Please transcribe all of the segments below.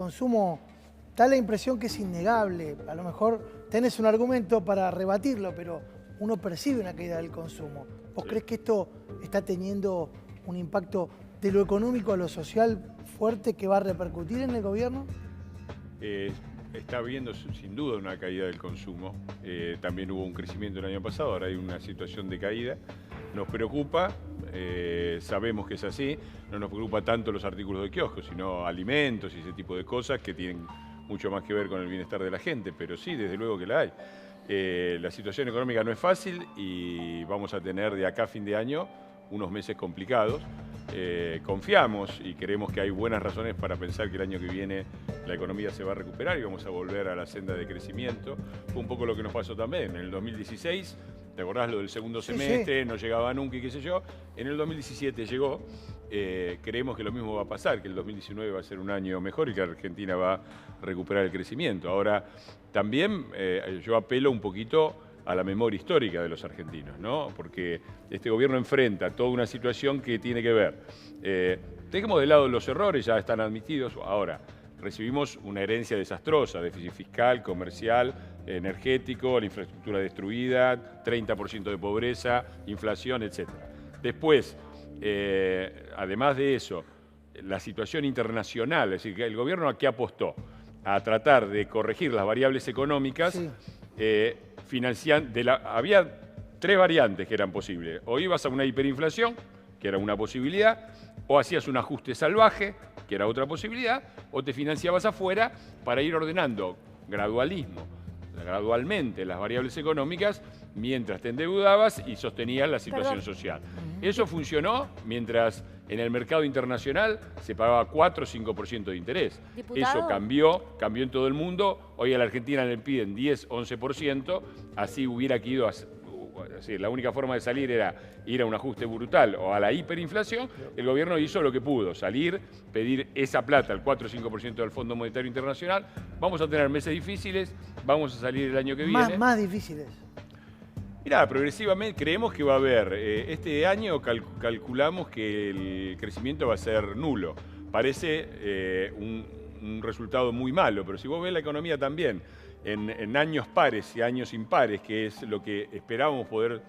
Consumo da la impresión que es innegable. A lo mejor tenés un argumento para rebatirlo, pero uno percibe una caída del consumo. ¿Vos crees que esto está teniendo un impacto de lo económico a lo social fuerte que va a repercutir en el gobierno? Está habiendo sin duda una caída del consumo. También hubo un crecimiento el año pasado, ahora hay una situación de caída. Nos preocupa, sabemos que es así, no nos preocupa tanto los artículos de kiosco, sino alimentos y ese tipo de cosas que tienen mucho más que ver con el bienestar de la gente, pero sí, desde luego que la hay. La situación económica no es fácil y vamos a tener de acá a fin de año unos meses complicados. Confiamos y creemos que hay buenas razones para pensar que el año que viene la economía se va a recuperar y vamos a volver a la senda de crecimiento. Fue un poco lo que nos pasó también en el 2016. ¿Te acordás lo del segundo semestre? Sí. No llegaba nunca y qué sé yo. En el 2017 llegó. Creemos que lo mismo va a pasar, que el 2019 va a ser un año mejor y que Argentina va a recuperar el crecimiento. Ahora, también yo apelo un poquito a la memoria histórica de los argentinos, ¿no? Porque este gobierno enfrenta toda una situación que tiene que ver. Dejemos de lado los errores, ya están admitidos. Ahora, recibimos una herencia desastrosa, déficit fiscal, comercial, energético, la infraestructura destruida, 30% de pobreza, inflación, etc. Después, además de eso, la situación internacional, es decir, que el gobierno a qué apostó, a tratar de corregir las variables económicas. Sí. Había tres variantes que eran posibles. O ibas a una hiperinflación, que era una posibilidad, o hacías un ajuste salvaje, que era otra posibilidad, o te financiabas afuera para ir ordenando gradualmente las variables económicas mientras te endeudabas y sostenías la situación social. Eso funcionó mientras en el mercado internacional se pagaba 4 o 5% de interés. ¿Diputado? Eso cambió en todo el mundo. Hoy a la Argentina le piden 10, 11%. Así hubiera que ido la única forma de salir era ir a un ajuste brutal o a la hiperinflación. El gobierno hizo lo que pudo, salir, pedir esa plata, el 4 o 5% del Fondo Monetario Internacional. Vamos a tener meses difíciles, vamos a salir el año que viene. Más difíciles. Mirá, progresivamente creemos que va a haber, este año calculamos que el crecimiento va a ser nulo. Parece un resultado muy malo, pero si vos ves la economía también, en años pares y años impares, que es lo que esperábamos poder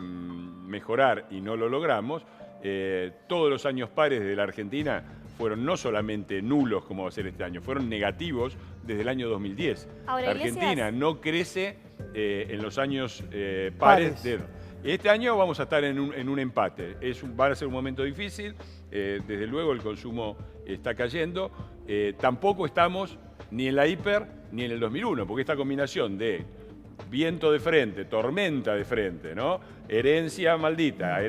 mejorar y no lo logramos, todos los años pares de la Argentina fueron no solamente nulos como va a ser este año, fueron negativos desde el año 2010. Ahora, la Argentina no crece en los años pares. Este año vamos a estar en un empate. Va a ser un momento difícil, desde luego el consumo está cayendo. Tampoco estamos ni en la hiper ni en el 2001, porque esta combinación de viento de frente, tormenta de frente, ¿no? Herencia maldita,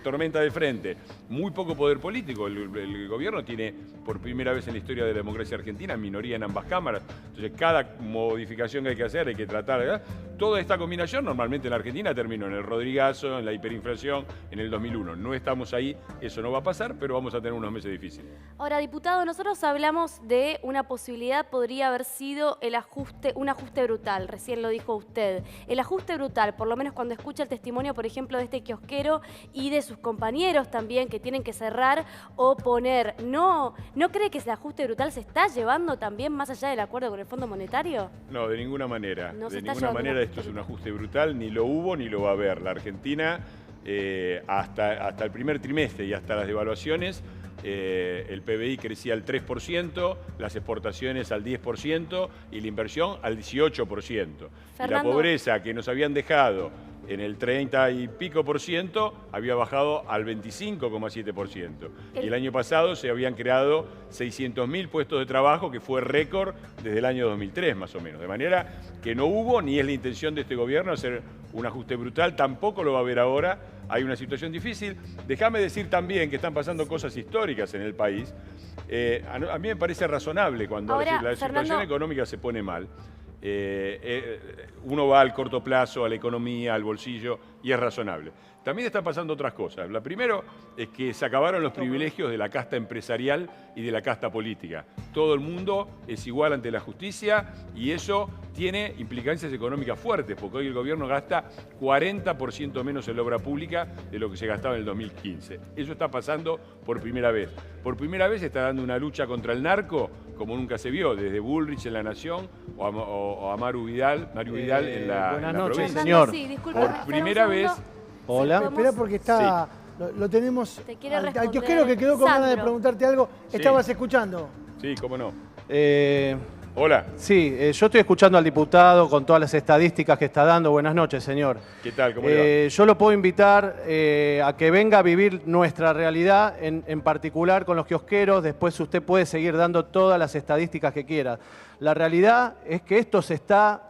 tormenta de frente, muy poco poder político. El gobierno tiene, por primera vez en la historia de la democracia argentina, minoría en ambas cámaras. Entonces, cada modificación que hay que hacer, hay que tratar, ¿verdad? Toda esta combinación normalmente en la Argentina terminó en el Rodrigazo, en la hiperinflación, en el 2001. No estamos ahí, eso no va a pasar, pero vamos a tener unos meses difíciles. Ahora, diputado, nosotros hablamos de una posibilidad, podría haber sido un ajuste brutal, recién lo dijo usted. El ajuste brutal, por lo menos cuando escucha el testimonio, por ejemplo, de este kiosquero y de sus compañeros también que tienen que cerrar o poner, ¿no cree que ese ajuste brutal se está llevando también más allá del acuerdo con el Fondo Monetario? No, de ninguna manera. De ninguna manera esto es un ajuste brutal, ni lo hubo ni lo va a haber. La Argentina, hasta el primer trimestre y hasta las devaluaciones, el PBI crecía al 3%, las exportaciones al 10% y la inversión al 18%. Y la pobreza que nos habían dejado en el 30 y pico por ciento había bajado al 25,7%. Y el año pasado se habían creado 600.000 puestos de trabajo, que fue récord desde el año 2003 más o menos. De manera que no hubo ni es la intención de este gobierno hacer un ajuste brutal, tampoco lo va a haber ahora. Hay una situación difícil. Déjame decir también que están pasando cosas históricas en el país. A mí me parece razonable cuando la situación económica se pone mal. Uno va al corto plazo, a la economía, al bolsillo, y es razonable. También están pasando otras cosas. La primera es que se acabaron los privilegios de la casta empresarial y de la casta política. Todo el mundo es igual ante la justicia y eso tiene implicancias económicas fuertes, porque hoy el gobierno gasta 40% menos en la obra pública de lo que se gastaba en el 2015. Eso está pasando por primera vez. Por primera vez se está dando una lucha contra el narco como nunca se vio, desde Bullrich en La Nación o a Mario Vidal en la buenas noches, provincia. señor. Sí, disculpe, Por espera primera un vez... segundo. Hola. Espera porque está, lo tenemos Te quiere al responder kiosquero que quedó con ganas de Sandro. preguntarte algo. Sí. ¿Estabas escuchando? Sí, cómo no. Eh, Hola, sí, yo estoy escuchando al diputado con todas las estadísticas que está dando. Buenas noches, señor. ¿qué tal? ¿Cómo le va? Yo lo puedo invitar a que venga a vivir nuestra realidad, en particular con los kiosqueros. Después usted puede seguir dando todas las estadísticas que quiera. La realidad es que esto se está...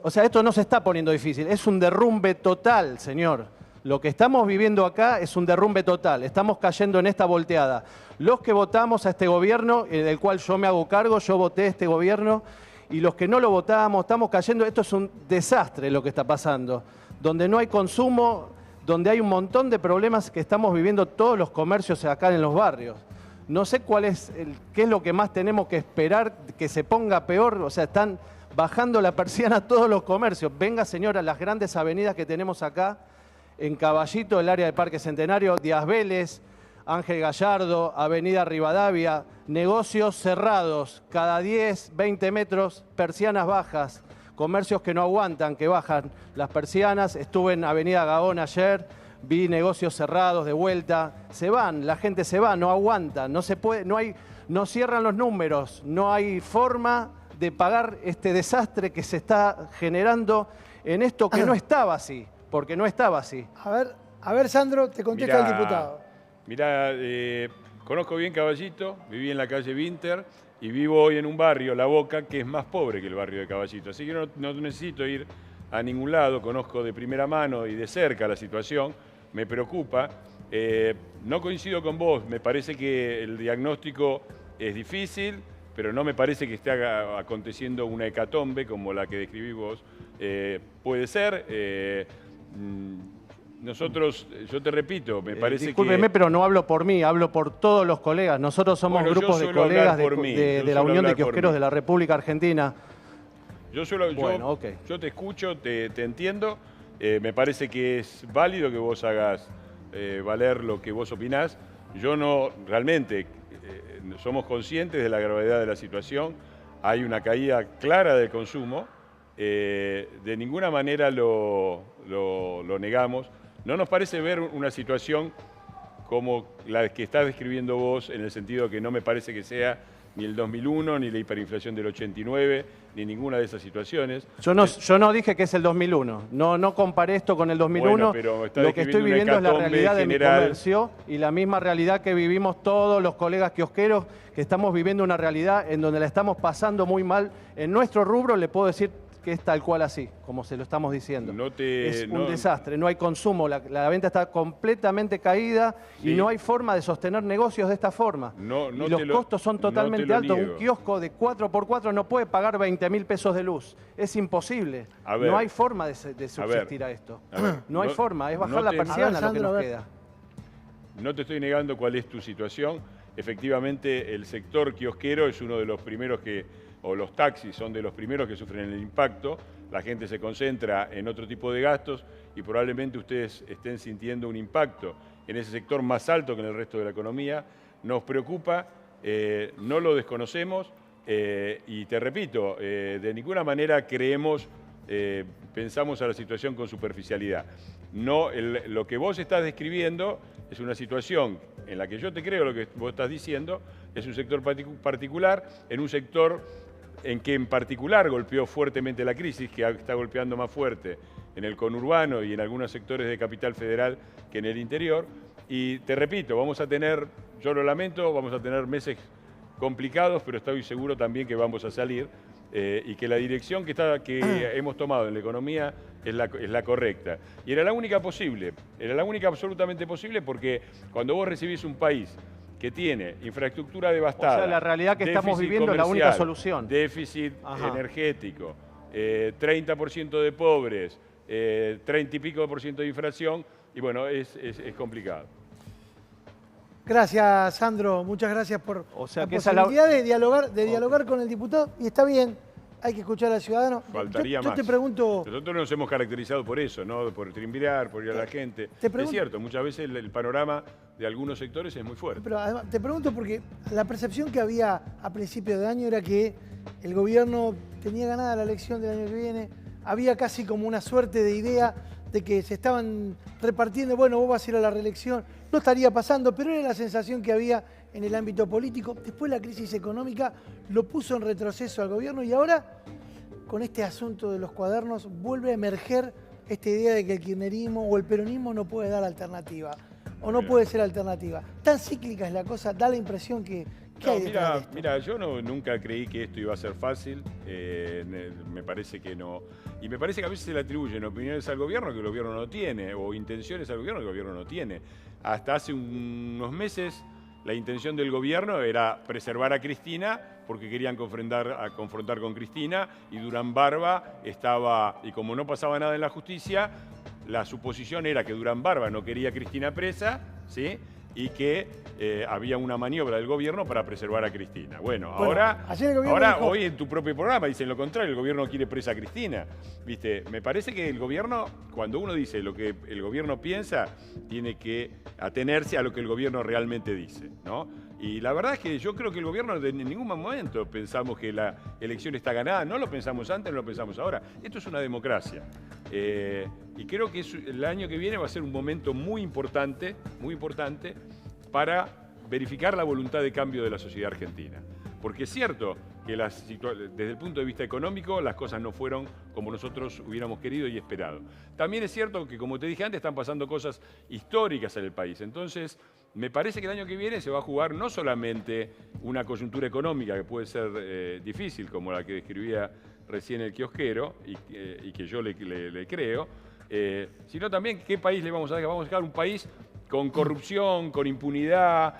O sea, esto no se está poniendo difícil, es un derrumbe total, señor. Lo que estamos viviendo acá es un derrumbe total, estamos cayendo en esta volteada. Los que votamos a este gobierno, del cual yo me hago cargo, yo voté a este gobierno, y los que no lo votamos, estamos cayendo, esto es un desastre lo que está pasando. Donde no hay consumo, donde hay un montón de problemas que estamos viviendo todos los comercios acá en los barrios. No sé qué es lo que más tenemos que esperar que se ponga peor, o sea, están bajando la persiana a todos los comercios. Venga, señora, las grandes avenidas que tenemos acá, en Caballito, el área de Parque Centenario, Díaz Vélez, Ángel Gallardo, Avenida Rivadavia, negocios cerrados, cada 10, 20 metros, persianas bajas, comercios que no aguantan, que bajan las persianas. Estuve en Avenida Gaón ayer, vi negocios cerrados de vuelta, se van, la gente se va, no aguanta, no se puede, no cierran los números, no hay forma de pagar este desastre que se está generando en esto que no estaba así, porque no estaba así. A ver, Sandro, te contesta el diputado. Mirá, conozco bien Caballito, viví en la calle Winter y vivo hoy en un barrio, La Boca, que es más pobre que el barrio de Caballito. Así que no necesito ir a ningún lado, conozco de primera mano y de cerca la situación, me preocupa. No coincido con vos, me parece que el diagnóstico es difícil, pero no me parece que esté aconteciendo una hecatombe como la que describís vos. Puede ser. Nosotros, yo te repito, me parece discúlpeme, pero no hablo por mí, hablo por todos los colegas. Nosotros somos grupos de colegas de la Unión de Kiosqueros de la República Argentina. Yo te escucho, te entiendo. Me parece que es válido que vos hagas valer lo que vos opinás. Yo no, realmente... somos conscientes de la gravedad de la situación, hay una caída clara del consumo, de ninguna manera lo negamos. No nos parece ver una situación como la que estás describiendo vos, en el sentido que no me parece que sea ni el 2001, ni la hiperinflación del 89, ni ninguna de esas situaciones. Yo no dije que es el 2001, no comparé esto con el 2001. Bueno, pero lo que estoy viviendo es la realidad de mi comercio y la misma realidad que vivimos todos los colegas kiosqueros, que estamos viviendo una realidad en donde la estamos pasando muy mal. En nuestro rubro le puedo decir que es tal cual así, como se lo estamos diciendo. Es un desastre, no hay consumo, la venta está completamente caída, sí, y no hay forma de sostener negocios de esta forma. Y los costos son totalmente altos. Un kiosco de 4x4 no puede pagar 20.000 pesos de luz. Es imposible. No hay forma de subsistir a esto. No hay forma, es bajar la persiana lo que nos queda. No te estoy negando cuál es tu situación. Efectivamente, el sector kiosquero es uno de los primeros o los taxis son de los primeros que sufren el impacto. La gente se concentra en otro tipo de gastos y probablemente ustedes estén sintiendo un impacto en ese sector más alto que en el resto de la economía. Nos preocupa, no lo desconocemos y te repito, de ninguna manera pensamos a la situación con superficialidad. Lo que vos estás describiendo es una situación en la que yo te creo lo que vos estás diciendo, es un sector particular, en un sector en que en particular golpeó fuertemente la crisis, que está golpeando más fuerte en el conurbano y en algunos sectores de Capital Federal que en el interior. Y te repito, vamos a tener, yo lo lamento, vamos a tener meses complicados, pero estoy seguro también que vamos a salir y que la dirección que hemos tomado en la economía es la correcta. Y era la única posible, era la única absolutamente posible, porque cuando vos recibís un país que tiene infraestructura devastada, o sea, la realidad que estamos viviendo es la única solución. Déficit energético, 30% de pobres, 30 y pico % de inflación, y bueno, es complicado. Gracias, Sandro. Muchas gracias por O sea la que posibilidad de dialogar con el diputado. Y está bien, hay que escuchar al ciudadano. Faltaría yo más. te pregunto... Nosotros nos hemos caracterizado por eso, ¿no? Por trimbirar, por ir a la gente. Es cierto, muchas veces el panorama de algunos sectores es muy fuerte. Pero además, te pregunto porque la percepción que había a principio de año era que el gobierno tenía ganada la elección del año que viene. Había casi como una suerte de idea de que se estaban repartiendo, bueno, vos vas a ir a la reelección. No estaría pasando, pero era la sensación que había en el ámbito político. Después la crisis económica lo puso en retroceso al gobierno y ahora, con este asunto de los cuadernos, vuelve a emerger esta idea de que el kirchnerismo o el peronismo no puede dar alternativa, o no puede ser alternativa. Tan cíclica es la cosa, da la impresión que hay detrás de esto. Mira, yo nunca creí que esto iba a ser fácil, me parece que no. Y me parece que a veces se le atribuyen opiniones al gobierno que el gobierno no tiene, o intenciones al gobierno que el gobierno no tiene. Hasta hace unos meses la intención del gobierno era preservar a Cristina porque querían confrontar con Cristina, y Durán Barba estaba, y como no pasaba nada en la justicia, la suposición era que Durán Barba no quería a Cristina presa, ¿sí? Y que había una maniobra del gobierno para preservar a Cristina. Bueno, ahora dijo... hoy en tu propio programa dicen lo contrario, el gobierno quiere presa a Cristina. ¿Viste? Me parece que el gobierno, cuando uno dice lo que el gobierno piensa, tiene que atenerse a lo que el gobierno realmente dice, ¿no? Y la verdad es que yo creo que el gobierno en ningún momento pensamos que la elección está ganada, no lo pensamos antes, no lo pensamos ahora. Esto es una democracia. Y creo que el año que viene va a ser un momento muy importante para verificar la voluntad de cambio de la sociedad argentina. Porque es cierto que desde el punto de vista económico las cosas no fueron como nosotros hubiéramos querido y esperado. También es cierto que, como te dije antes, están pasando cosas históricas en el país. Entonces, me parece que el año que viene se va a jugar no solamente una coyuntura económica que puede ser difícil, como la que describía recién el kiosquero, y que yo le creo, sino también qué país le vamos a dejar. Vamos a dejar un país con corrupción, con impunidad,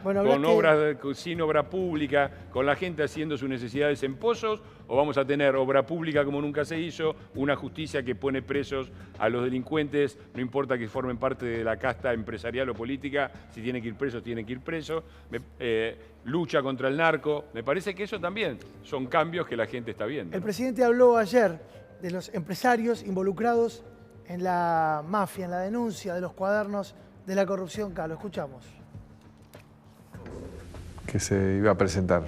sin obra pública, con la gente haciendo sus necesidades en pozos, o vamos a tener obra pública como nunca se hizo, una justicia que pone presos a los delincuentes, no importa que formen parte de la casta empresarial o política, si tienen que ir presos, tienen que ir presos, lucha contra el narco. Me parece que eso también son cambios que la gente está viendo. El presidente habló ayer de los empresarios involucrados en la mafia, en la denuncia de los cuadernos de la corrupción. Lo escuchamos. Que se iba a presentar.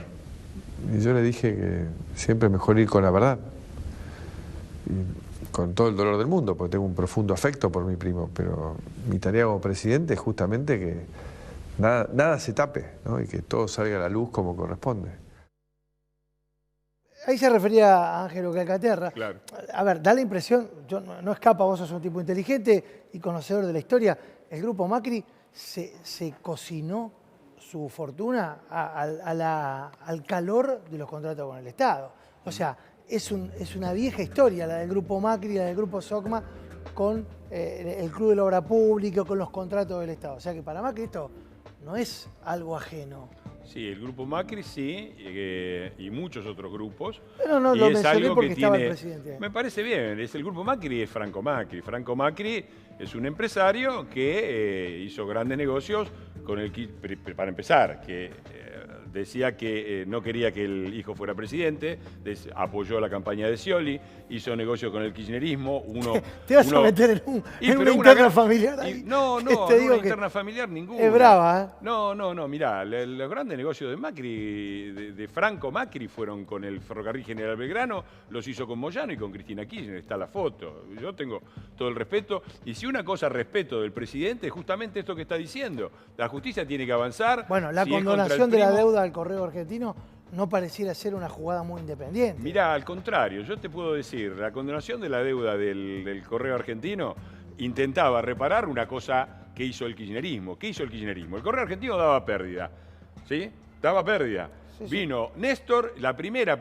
Y yo le dije que siempre es mejor ir con la verdad. Y con todo el dolor del mundo, porque tengo un profundo afecto por mi primo, pero mi tarea como presidente es justamente que nada se tape, ¿no? Y que todo salga a la luz como corresponde. Ahí se refería a Ángelo Calcaterra. Claro. A ver, da la impresión, no escapa, vos sos un tipo inteligente y conocedor de la historia, el grupo Macri se cocinó su fortuna al calor de los contratos con el Estado. O sea, es una vieja historia la del grupo Macri, la del grupo Socma, con el Club de la Obra Pública, con los contratos del Estado. O sea que para Macri esto no es algo ajeno. Sí, el grupo Macri sí, y muchos otros grupos. Pero no y lo es mencioné algo porque que estaba tiene, el presidente. Me parece bien, el grupo Macri es Franco Macri. Franco Macri es un empresario que hizo grandes negocios con para empezar, que decía que no quería que el hijo fuera presidente, apoyó la campaña de Scioli, hizo negocios con el kirchnerismo. Te vas a meter en una interna familiar ahí. No, no, te en digo una que interna familiar ninguna. es brava, ¿eh? No, mirá, los grandes negocios de Macri, de Franco Macri, fueron con el ferrocarril General Belgrano, los hizo con Moyano y con Cristina Kirchner, está la foto. Yo tengo todo el respeto, y si una cosa respeto del presidente es justamente esto que está diciendo. La justicia tiene que avanzar. Bueno, la condonación de la deuda al Correo Argentino no pareciera ser una jugada muy independiente. Mirá, al contrario, yo te puedo decir, la condonación de la deuda del Correo Argentino intentaba reparar una cosa que hizo el kirchnerismo. ¿Qué hizo el kirchnerismo? El Correo Argentino daba pérdida, ¿sí? Daba pérdida. Sí. Vino Néstor, la primera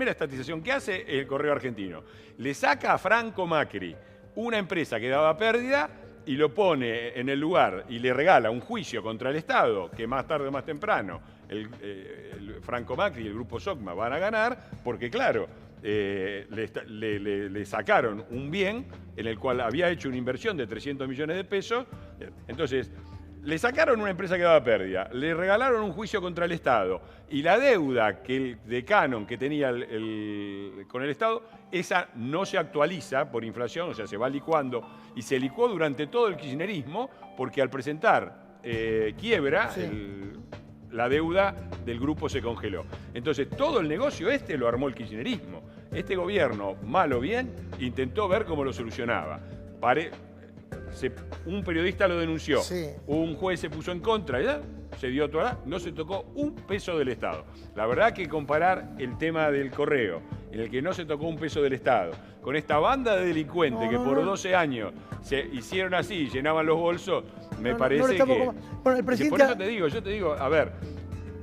estatización que hace el Correo Argentino. Le saca a Franco Macri una empresa que daba pérdida y lo pone en el lugar y le regala un juicio contra el Estado, que más tarde o más temprano el Franco Macri y el Grupo Socma van a ganar porque, claro, le sacaron un bien en el cual había hecho una inversión de 300 millones de pesos. Entonces, le sacaron una empresa que daba pérdida, le regalaron un juicio contra el Estado y la deuda de Canon que tenía con el Estado, esa no se actualiza por inflación, o sea, se va licuando y se licuó durante todo el kirchnerismo porque al presentar quiebra, la deuda del grupo se congeló. Entonces, todo el negocio lo armó el kirchnerismo. Este gobierno, mal o bien, intentó ver cómo lo solucionaba. Un periodista lo denunció, un juez se puso en contra, ¿ya? Se dio toda no se tocó un peso del Estado. La verdad que comparar el tema del correo, en el que no se tocó un peso del Estado, con esta banda de delincuentes que por 12 años se hicieron así, llenaban los bolsos, me parece que... Bueno, el presidente... Por eso yo te digo, a ver,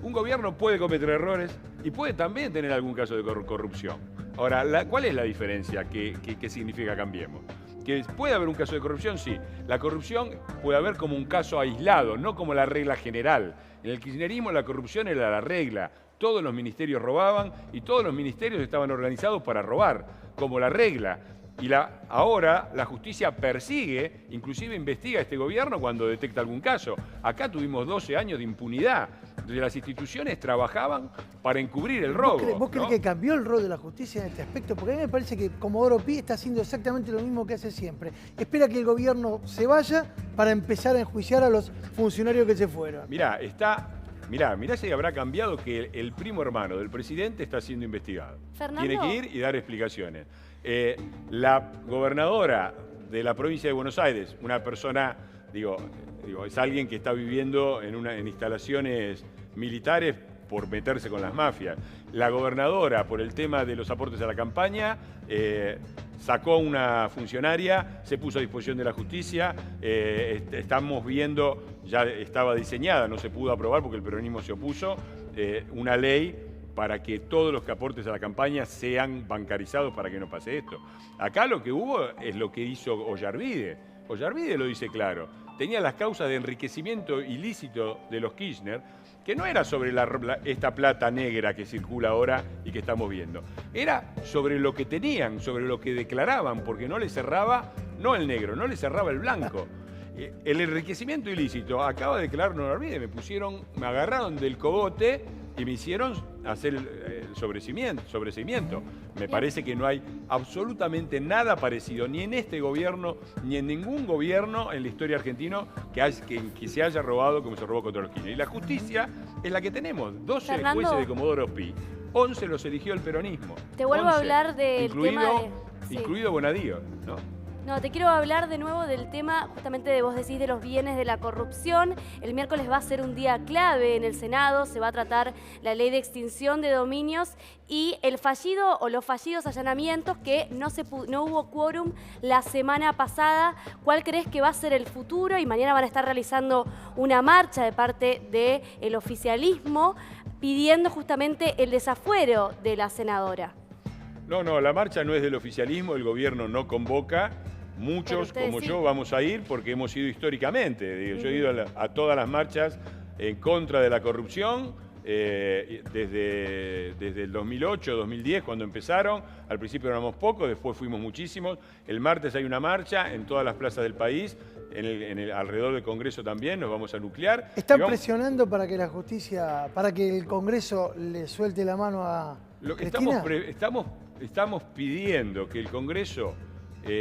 un gobierno puede cometer errores y puede también tener algún caso de corrupción. Ahora, ¿cuál es la diferencia que significa Cambiemos? Que puede haber un caso de corrupción, sí. La corrupción puede haber como un caso aislado, no como la regla general. En el kirchnerismo la corrupción era la regla. Todos los ministerios robaban y todos los ministerios estaban organizados para robar, como la regla. Y ahora la justicia persigue, inclusive investiga a este gobierno cuando detecta algún caso. Acá tuvimos 12 años de impunidad. Entonces las instituciones trabajaban para encubrir el robo. ¿Vos crees que cambió el rol de la justicia en este aspecto? Porque a mí me parece que Comodoro Pi está haciendo exactamente lo mismo que hace siempre. Espera que el gobierno se vaya para empezar a enjuiciar a los funcionarios que se fueron. Mirá si habrá cambiado que el primo hermano del presidente está siendo investigado. Fernando. Tiene que ir y dar explicaciones. La gobernadora de la provincia de Buenos Aires, una persona, es alguien que está viviendo en instalaciones militares por meterse con las mafias. La gobernadora, por el tema de los aportes a la campaña, sacó a una funcionaria, se puso a disposición de la justicia. Estamos viendo, ya estaba diseñada, no se pudo aprobar porque el peronismo se opuso, una ley para que todos los aportes a la campaña sean bancarizados para que no pase esto. Acá lo que hubo es lo que hizo Ollarvide. Ollarvide lo dice claro. Tenía las causas de enriquecimiento ilícito de los Kirchner, que no era sobre esta plata negra que circula ahora y que estamos viendo. Era sobre lo que tenían, sobre lo que declaraban, porque no les cerraba, no el negro, no les cerraba el blanco. El enriquecimiento ilícito, acaba de declarar Ollarvide, me agarraron del cogote y me hicieron hacer el sobreseimiento. Me parece que no hay absolutamente nada parecido, ni en este gobierno, ni en ningún gobierno en la historia argentina que se haya robado como se robó contra los Kirchner. Y la justicia es la que tenemos, 12 Fernando, jueces de Comodoro Pi, 11 los eligió el peronismo. Te vuelvo 11, a hablar del tema de... Incluido Bonadío, ¿no? No, te quiero hablar de nuevo del tema, justamente vos decís de los bienes de la corrupción. El miércoles va a ser un día clave en el Senado, se va a tratar la ley de extinción de dominios y el fallido o los fallidos allanamientos que no hubo quórum la semana pasada. ¿Cuál crees que va a ser el futuro? Y mañana van a estar realizando una marcha de parte del oficialismo pidiendo justamente el desafuero de la senadora. No, la marcha no es del oficialismo, el gobierno no convoca. Muchos, como yo, vamos a ir porque hemos ido históricamente. Yo he ido a todas las marchas en contra de la corrupción desde el 2008, 2010, cuando empezaron. Al principio éramos pocos, después fuimos muchísimos. El martes hay una marcha en todas las plazas del país, alrededor del Congreso también, nos vamos a nuclear. ¿Están presionando para que la justicia, para que el Congreso le suelte la mano a Cristina? Estamos pidiendo que el Congreso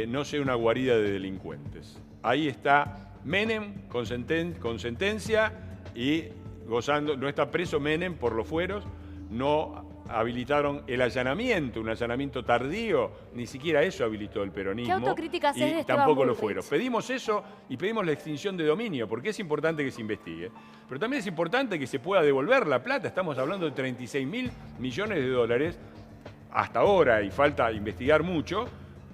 no sea una guarida de delincuentes. Ahí está Menem con sentencia y gozando. No está preso Menem por los fueros, no habilitaron el allanamiento, un allanamiento tardío, ni siquiera eso habilitó el peronismo. ¿Qué autocrítica haces de Esteban tampoco lo Bullrich? fueron. Pedimos eso y pedimos la extinción de dominio, porque es importante que se investigue. Pero también es importante que se pueda devolver la plata. Estamos hablando de 36.000 millones de dólares hasta ahora, y falta investigar mucho,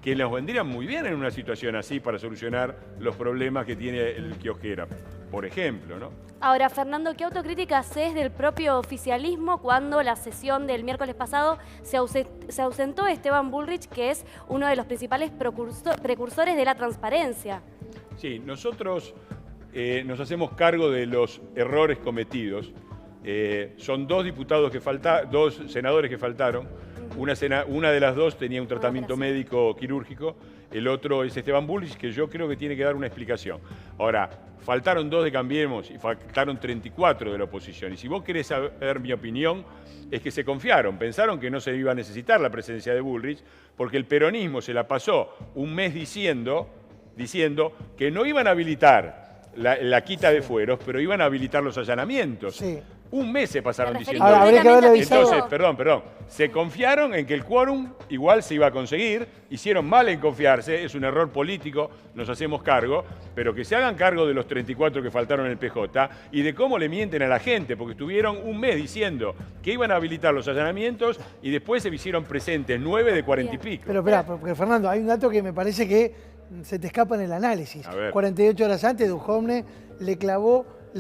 que nos vendrían muy bien en una situación así para solucionar los problemas que tiene el kiosquero, por ejemplo, ¿no? Ahora, Fernando, ¿qué autocrítica haces del propio oficialismo cuando la sesión del miércoles pasado se ausentó Esteban Bullrich, que es uno de los principales precursores de la transparencia? Sí, nosotros nos hacemos cargo de los errores cometidos Son dos senadores que faltaron. Una de las dos tenía un tratamiento médico quirúrgico, el otro es Esteban Bullrich, que yo creo que tiene que dar una explicación. Ahora, faltaron 2 de Cambiemos y faltaron 34 de la oposición. Y si vos querés saber mi opinión, es que se confiaron, pensaron que no se iba a necesitar la presencia de Bullrich, porque el peronismo se la pasó un mes diciendo que no iban a habilitar la quita de fueros, pero iban a habilitar los allanamientos. Sí. Un mes se pasaron diciendo. Ahora, habría que haberle avisado. Entonces, perdón, se confiaron en que el quórum igual se iba a conseguir, hicieron mal en confiarse, es un error político, nos hacemos cargo, pero que se hagan cargo de los 34 que faltaron en el PJ y de cómo le mienten a la gente, porque estuvieron un mes diciendo que iban a habilitar los allanamientos y después se hicieron presentes 9 de 40 y pico. Pero espera, porque Fernando, hay un dato que me parece que se te escapa en el análisis. 48 horas antes, Duhovne le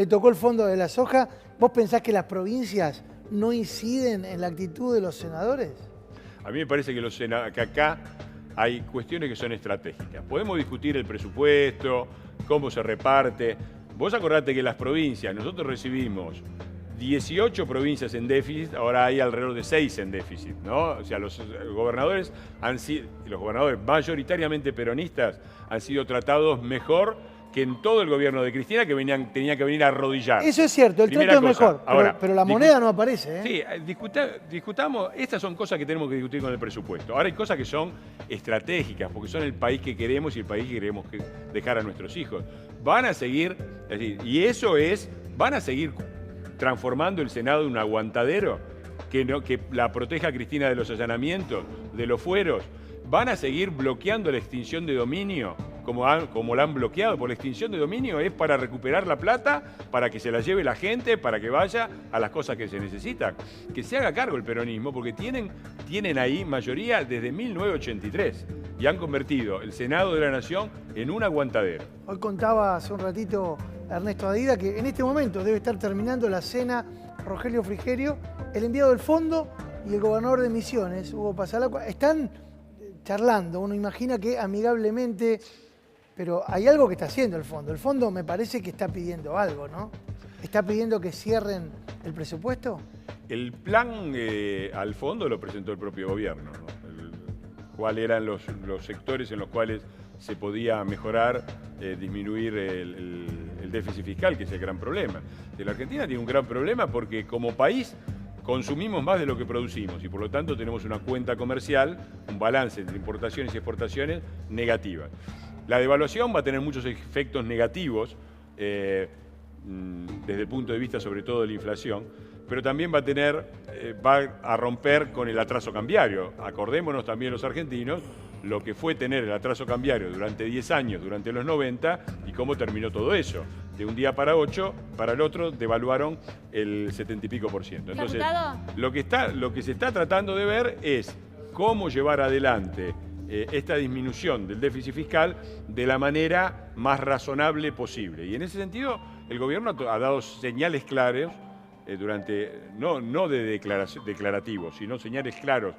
tocó el fondo de la soja. ¿Vos pensás que las provincias no inciden en la actitud de los senadores? A mí me parece que acá hay cuestiones que son estratégicas. Podemos discutir el presupuesto, cómo se reparte. Vos acordate que las provincias, nosotros recibimos 18 provincias en déficit, ahora hay alrededor de 6 en déficit, ¿no? O sea, los gobernadores mayoritariamente peronistas han sido tratados mejor que en todo el gobierno de Cristina, que tenía que venir a arrodillar. Eso es cierto, el trato es mejor, pero la moneda no aparece. Sí, discutamos, estas son cosas que tenemos que discutir con el presupuesto. Ahora hay cosas que son estratégicas, porque son el país que queremos y el país que queremos dejar a nuestros hijos. Van a seguir, van a seguir transformando el Senado en un aguantadero que la proteja a Cristina de los allanamientos, de los fueros. Van a seguir bloqueando la extinción de dominio, como la han bloqueado, por la extinción de dominio es para recuperar la plata, para que se la lleve la gente, para que vaya a las cosas que se necesitan. Que se haga cargo el peronismo, porque tienen ahí mayoría desde 1983 y han convertido el Senado de la Nación en un aguantadero. Hoy contaba hace un ratito Ernesto Adida que en este momento debe estar terminando la cena Rogelio Frigerio, el enviado del fondo y el gobernador de Misiones, Hugo Pasalacqua, están charlando. Uno imagina que amigablemente, pero hay algo que está haciendo el fondo. El fondo me parece que está pidiendo algo, ¿no? ¿Está pidiendo que cierren el presupuesto? El plan al fondo lo presentó el propio gobierno, ¿no? Cuáles eran los sectores en los cuales se podía mejorar, disminuir el déficit fiscal, que es el gran problema. La Argentina tiene un gran problema porque como país consumimos más de lo que producimos y por lo tanto tenemos una cuenta comercial, un balance entre importaciones y exportaciones negativa. La devaluación va a tener muchos efectos negativos desde el punto de vista sobre todo de la inflación, pero también va a romper con el atraso cambiario. Acordémonos también los argentinos lo que fue tener el atraso cambiario durante 10 años, durante los 90, y cómo terminó todo eso. De un día para el otro devaluaron el 70 y pico %. Entonces, lo que se está tratando de ver es cómo llevar adelante esta disminución del déficit fiscal de la manera más razonable posible. Y en ese sentido, el gobierno ha dado señales claras no de declarativos, sino señales claros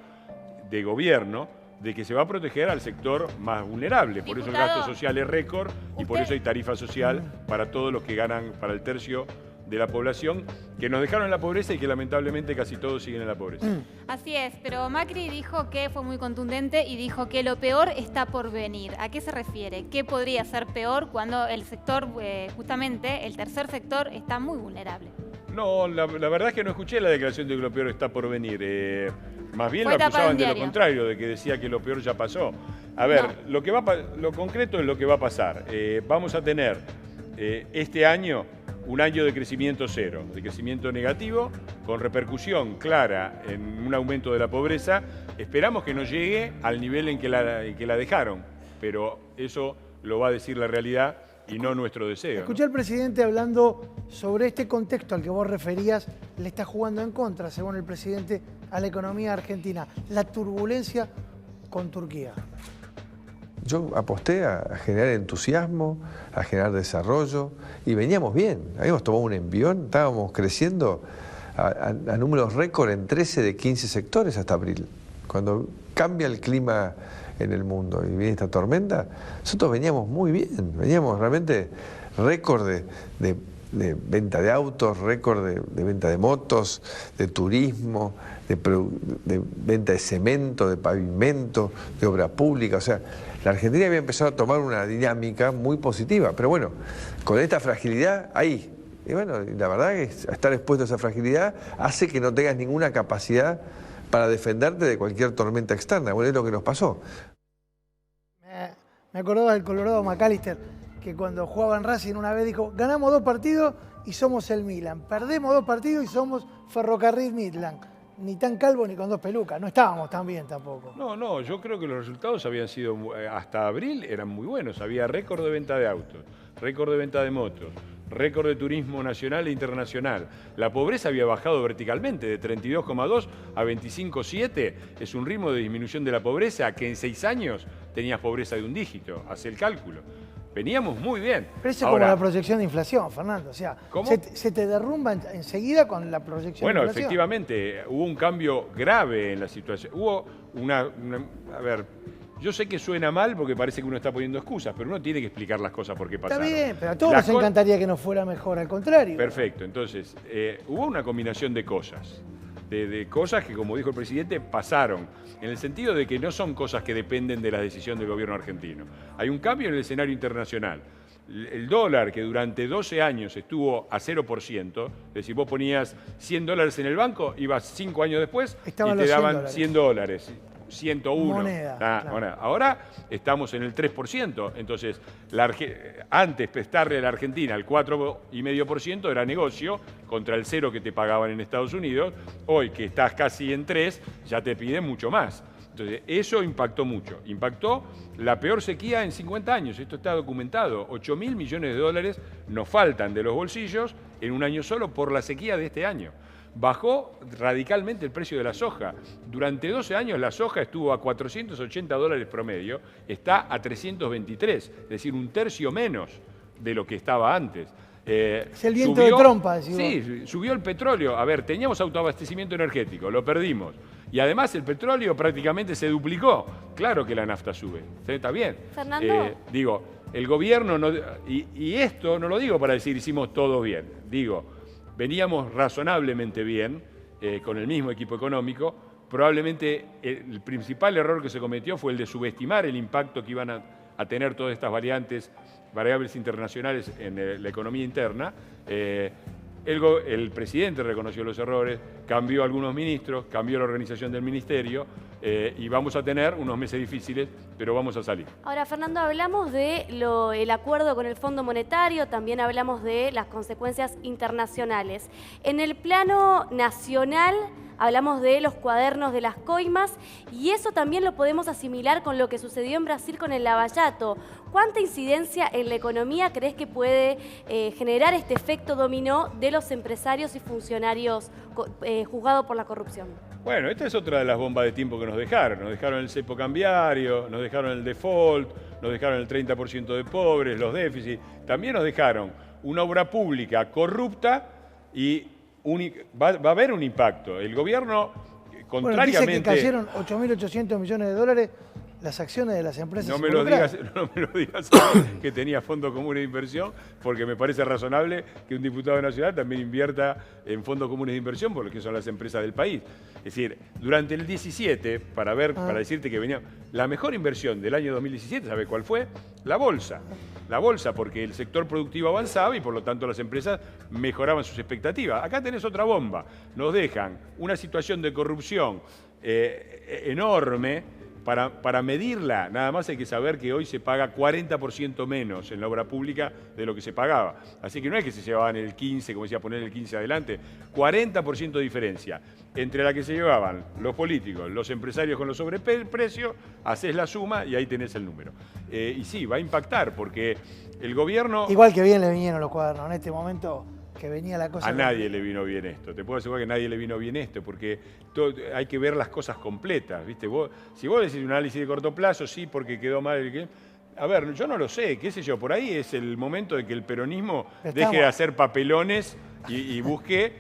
de gobierno de que se va a proteger al sector más vulnerable. Por eso el gasto social es récord y por eso hay tarifa social para todos los que ganan, para el tercio de la población, que nos dejaron en la pobreza y que lamentablemente casi todos siguen en la pobreza. Así es, pero Macri dijo que fue muy contundente y dijo que lo peor está por venir. ¿A qué se refiere? ¿Qué podría ser peor cuando el sector, justamente el tercer sector, está muy vulnerable? No, la verdad es que no escuché la declaración de que lo peor está por venir. Más bien lo tapa acusaban de de un lo contrario, de que decía que lo peor ya pasó. A ver, lo concreto es lo que va a pasar. Vamos a tener este año un año de crecimiento cero, de crecimiento negativo, con repercusión clara en un aumento de la pobreza. Esperamos que no llegue al nivel en que la dejaron, pero eso lo va a decir la realidad y no nuestro deseo. Escuché al presidente hablando sobre este contexto al que vos referías, le está jugando en contra, según el presidente, a la economía argentina, la turbulencia con Turquía. Yo aposté a generar entusiasmo, a generar desarrollo, y veníamos bien. Habíamos tomado un envión, estábamos creciendo a números récord en 13 de 15 sectores hasta abril. Cuando cambia el clima en el mundo y viene esta tormenta, nosotros veníamos muy bien, veníamos realmente récord de de venta de autos, récord de venta de motos, de turismo, de venta de cemento, de pavimento, de obra pública. O sea, la Argentina había empezado a tomar una dinámica muy positiva, pero bueno, con esta fragilidad ahí. Y bueno, la verdad que estar expuesto a esa fragilidad hace que no tengas ninguna capacidad para defenderte de cualquier tormenta externa. Bueno, es lo que nos pasó. Me acordaba del Colorado McAllister, que cuando jugaba en Racing una vez dijo, ganamos 2 partidos y somos el Milan, perdemos 2 partidos y somos Ferrocarril Midland. Ni tan calvo ni con 2 pelucas, no estábamos tan bien tampoco. No, yo creo que los resultados habían sido, hasta abril eran muy buenos. Había récord de venta de autos, récord de venta de motos, récord de turismo nacional e internacional. La pobreza había bajado verticalmente de 32,2 a 25,7. Es un ritmo de disminución de la pobreza que en 6 años tenías pobreza de un dígito. Hace el cálculo. Veníamos muy bien. Pero eso es como la proyección de inflación, Fernando. O sea, se te derrumba enseguida con la proyección de inflación. Bueno, efectivamente, hubo un cambio grave en la situación. Hubo a ver, yo sé que suena mal porque parece que uno está poniendo excusas, pero uno tiene que explicar las cosas por qué pasaron. Está bien, pero a todos nos encantaría que no fuera mejor, al contrario. Perfecto, entonces, hubo una combinación de cosas. De cosas que, como dijo el presidente, pasaron, en el sentido de que no son cosas que dependen de la decisión del gobierno argentino. Hay un cambio en el escenario internacional. El dólar, que durante 12 años estuvo a 0%, es decir, vos ponías $100 en el banco, ibas 5 años después y te daban $100. 101. Moneda. Claro. Ahora estamos en el 3%. Entonces, antes prestarle a la Argentina el 4,5% era negocio contra el 0 que te pagaban en Estados Unidos. Hoy, que estás casi en 3, ya te piden mucho más. Entonces, eso impactó mucho. Impactó la peor sequía en 50 años. Esto está documentado. 8.000 millones de dólares nos faltan de los bolsillos en un año solo por la sequía de este año. Bajó radicalmente el precio de la soja. Durante 12 años la soja estuvo a $480 promedio, está a 323, es decir, un tercio menos de lo que estaba antes. Es el viento de trompa, decimos. Sí, subió el petróleo. A ver, teníamos autoabastecimiento energético, lo perdimos. Y además el petróleo prácticamente se duplicó. Claro que la nafta sube. ¿Está bien? Fernando. Digo, el gobierno, y esto no lo digo para decir hicimos todo bien, digo, veníamos razonablemente bien con el mismo equipo económico. Probablemente el principal error que se cometió fue el de subestimar el impacto que iban a tener todas estas variables internacionales en la economía interna. El presidente reconoció los errores, cambió algunos ministros, cambió la organización del ministerio y vamos a tener unos meses difíciles, pero vamos a salir. Ahora, Fernando, hablamos del acuerdo con el Fondo Monetario, también hablamos de las consecuencias internacionales. En el plano nacional, hablamos de los cuadernos de las coimas y eso también lo podemos asimilar con lo que sucedió en Brasil con el lavallato. ¿Cuánta incidencia en la economía crees que puede generar este efecto dominó de los empresarios y funcionarios juzgados por la corrupción? Bueno, esta es otra de las bombas de tiempo que nos dejaron. Nos dejaron el cepo cambiario, nos dejaron el default, nos dejaron el 30% de pobres, los déficits. También nos dejaron una obra pública corrupta y va a haber un impacto. El gobierno, contrariamente... Bueno, dice que cayeron 8.800 millones de dólares las acciones de las empresas. No me lo digas que tenía Fondo Común de Inversión, porque me parece razonable que un diputado nacional también invierta en fondos comunes de inversión, porque son las empresas del país. Es decir, durante el 17, para decirte que venía... La mejor inversión del año 2017, ¿sabe cuál fue? La bolsa. La bolsa, porque el sector productivo avanzaba y por lo tanto las empresas mejoraban sus expectativas. Acá tenés otra bomba. Nos dejan una situación de corrupción enorme. Para medirla, nada más hay que saber que hoy se paga 40% menos en la obra pública de lo que se pagaba. Así que no es que se llevaban el 15, como decía, poner el 15 adelante. 40% de diferencia entre la que se llevaban los políticos, los empresarios con los sobreprecios, haces la suma y ahí tenés el número. Y sí, va a impactar porque el gobierno... Igual que bien le vinieron los cuadernos en este momento... que venía la cosa... A nadie le vino bien esto. Te puedo asegurar que a nadie le vino bien esto, porque hay que ver las cosas completas, ¿viste? Si vos decís un análisis de corto plazo, sí, porque quedó mal el que... A ver, yo no lo sé, qué sé yo, por ahí es el momento de que el peronismo deje de hacer papelones y busque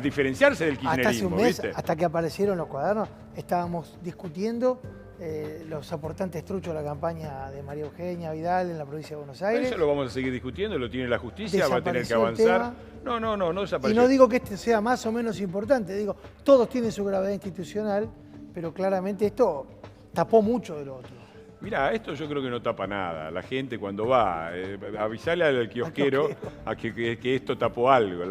diferenciarse del kirchnerismo, hasta hace un mes, ¿viste? hasta que aparecieron los cuadernos, estábamos discutiendo los aportantes truchos de la campaña de María Eugenia Vidal en la provincia de Buenos Aires. Eso lo vamos a seguir discutiendo, lo tiene la justicia, va a tener que avanzar. No Y desapareció. no digo que este sea más o menos importante, digo, todos tienen su gravedad institucional, pero claramente esto tapó mucho de lo otro. Mirá, esto yo creo que no tapa nada. La gente cuando va, avisarle al kiosquero a que esto tapó algo.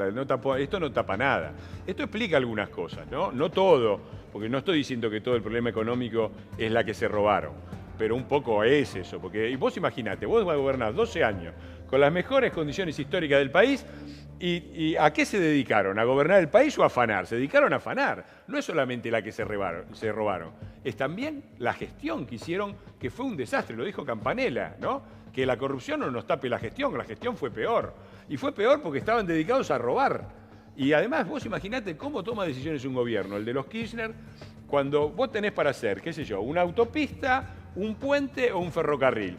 Esto no tapa nada. Esto explica algunas cosas, ¿no? No todo, porque no estoy diciendo que todo el problema económico es la que se robaron, pero un poco es eso. Porque, y vos imaginate, vos vas a gobernar 12 años con las mejores condiciones históricas del país. ¿Y a qué se dedicaron? ¿A gobernar el país o a afanar? Se dedicaron a afanar. No es solamente la que se robaron, es también la gestión que hicieron, que fue un desastre, lo dijo Campanella, ¿no? Que la corrupción no nos tape la gestión fue peor. Y fue peor porque estaban dedicados a robar. Y además, vos imaginate cómo toma decisiones un gobierno, el de los Kirchner, cuando vos tenés para hacer, qué sé yo, una autopista, un puente o un ferrocarril.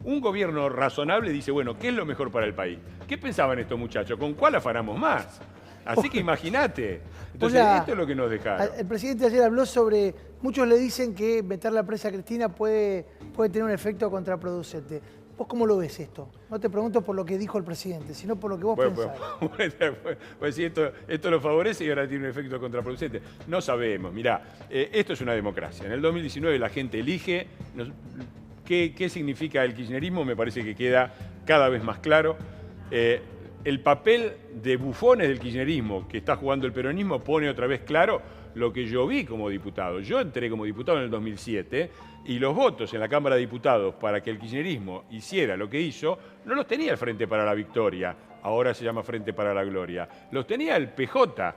Un gobierno razonable dice, bueno, ¿qué es lo mejor para el país? ¿Qué pensaban estos muchachos? ¿Con cuál afanamos más? Así que imagínate. Entonces, esto es lo que nos dejaron. El presidente ayer habló sobre, muchos le dicen que meter presa a Cristina puede tener un efecto contraproducente. ¿Vos cómo lo ves esto? No te pregunto por lo que dijo el presidente, sino por lo que vos pensás. Pues si esto lo favorece y ahora tiene un efecto contraproducente. No sabemos. Mirá, esto es una democracia. En el 2019 la gente elige. ¿Qué significa el kirchnerismo? Me parece que queda cada vez más claro. El papel de bufones del kirchnerismo que está jugando el peronismo pone otra vez claro lo que yo vi como diputado. Yo entré como diputado en el 2007 y los votos en la Cámara de Diputados para que el kirchnerismo hiciera lo que hizo no los tenía el Frente para la Victoria, ahora se llama Frente para la Gloria, los tenía el PJ.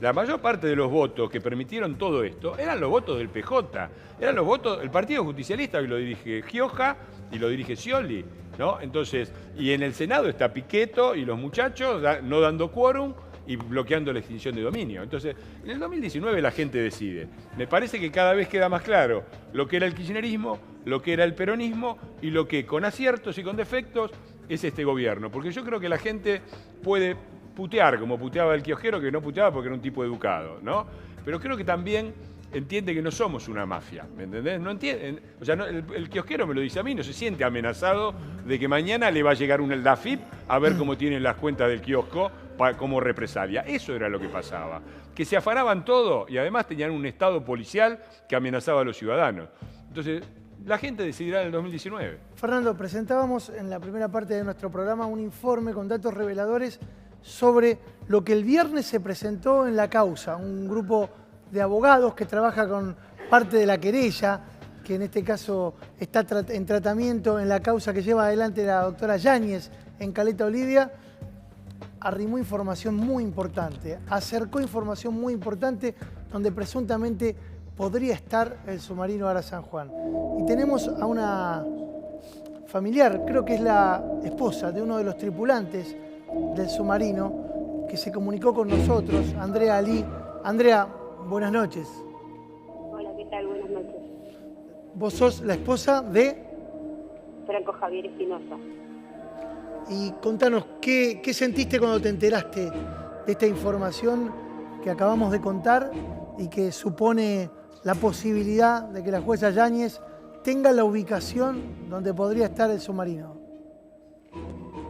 La mayor parte de los votos que permitieron todo esto eran los votos del PJ, eran los votos del Partido Justicialista, que lo dirige Gioja y lo dirige Scioli, ¿no? Entonces, y en el Senado está Pichetto y los muchachos no dando quórum y bloqueando la extinción de dominio. Entonces, en el 2019 la gente decide. Me parece que cada vez queda más claro lo que era el kirchnerismo, lo que era el peronismo y lo que con aciertos y con defectos es este gobierno. Porque yo creo que la gente puede putear, como puteaba el kiosquero, que no puteaba porque era un tipo educado, ¿no? Pero creo que también entiende que no somos una mafia, ¿me entendés? No entiende, o sea, el kiosquero me lo dice a mí, no se siente amenazado de que mañana le va a llegar el DAFIP a ver cómo tienen las cuentas del kiosco como represalia. Eso era lo que pasaba, que se afanaban todo y además tenían un estado policial que amenazaba a los ciudadanos. Entonces, la gente decidirá en el 2019. Fernando, presentábamos en la primera parte de nuestro programa un informe con datos reveladores sobre lo que el viernes se presentó en la causa, un grupo de abogados que trabaja con parte de la querella, que en este caso está en tratamiento en la causa que lleva adelante la doctora Yáñez en Caleta Olivia, arrimó información muy importante, acercó información muy importante donde presuntamente podría estar el submarino Ara San Juan. Y tenemos a una familiar, creo que es la esposa de uno de los tripulantes del submarino, que se comunicó con nosotros, Andrea Ali. Andrea, buenas noches. Hola, ¿qué tal? Buenas noches. Vos sos la esposa de... Franco Javier Espinosa. Y contanos, ¿qué sentiste cuando te enteraste de esta información que acabamos de contar y que supone la posibilidad de que la jueza Yáñez tenga la ubicación donde podría estar el submarino?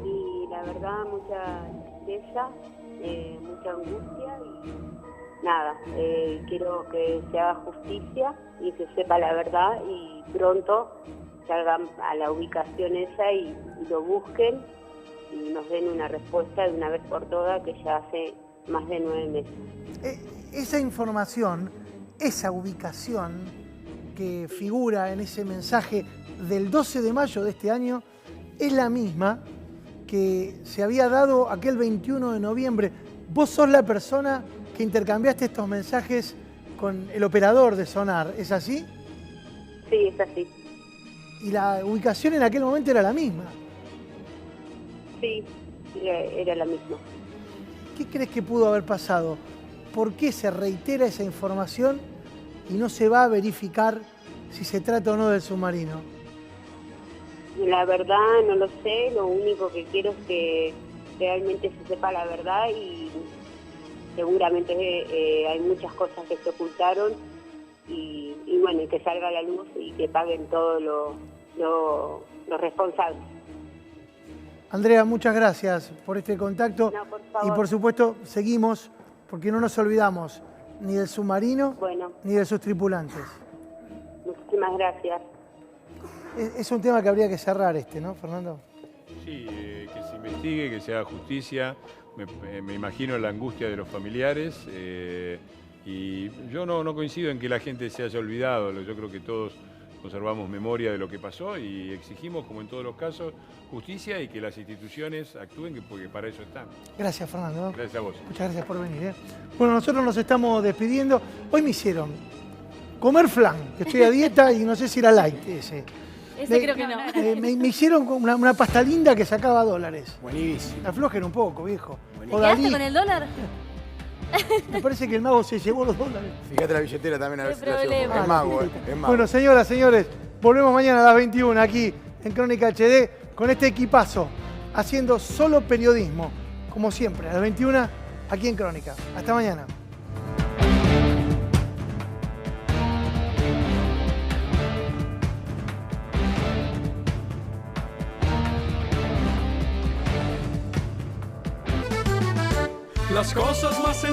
Y la verdad, mucha tristeza, mucha angustia y nada, quiero que se haga justicia y se sepa la verdad y pronto salgan a la ubicación esa y lo busquen y nos den una respuesta de una vez por todas, que ya hace más de 9 meses. Esa información, esa ubicación que figura en ese mensaje del 12 de mayo de este año es la misma que se había dado aquel 21 de noviembre. Vos sos la persona que intercambiaste estos mensajes con el operador de sonar, ¿es así? Sí, es así. Y la ubicación en aquel momento era la misma. Sí, era la misma. ¿Qué crees que pudo haber pasado? ¿Por qué se reitera esa información y no se va a verificar si se trata o no del submarino? La verdad no lo sé, lo único que quiero es que realmente se sepa la verdad y seguramente hay muchas cosas que se ocultaron y bueno, y que salga a la luz y que paguen todos los responsables. Andrea, muchas gracias por este contacto. No, por favor. Y por supuesto, seguimos, porque no nos olvidamos ni del submarino Bueno, ni de sus tripulantes. muchísimas gracias. Es un tema que habría que cerrar ¿no, Fernando? Sí, que se investigue, que se haga justicia. Me imagino la angustia de los familiares. Y yo no coincido en que la gente se haya olvidado. Yo creo que todos conservamos memoria de lo que pasó y exigimos, como en todos los casos, justicia y que las instituciones actúen, porque para eso están. Gracias, Fernando. Gracias a vos. Muchas gracias por venir. Bueno, nosotros nos estamos despidiendo. Hoy me hicieron comer flan, que estoy a dieta y no sé si era light ese. Ese creo que no. Me hicieron una pasta linda que sacaba $. Buenísimo. Aflojen un poco, viejo. ¿Te quedaste con el dólar? Me parece que el mago se llevó los $. Fíjate la billetera también a ver Qué si la llevo. problema. Es mago, es mago. Bueno, señoras, señores, volvemos mañana a las 21 aquí en Crónica HD con este equipazo, haciendo solo periodismo, como siempre, a las 21 aquí en Crónica. Hasta mañana. Las cosas más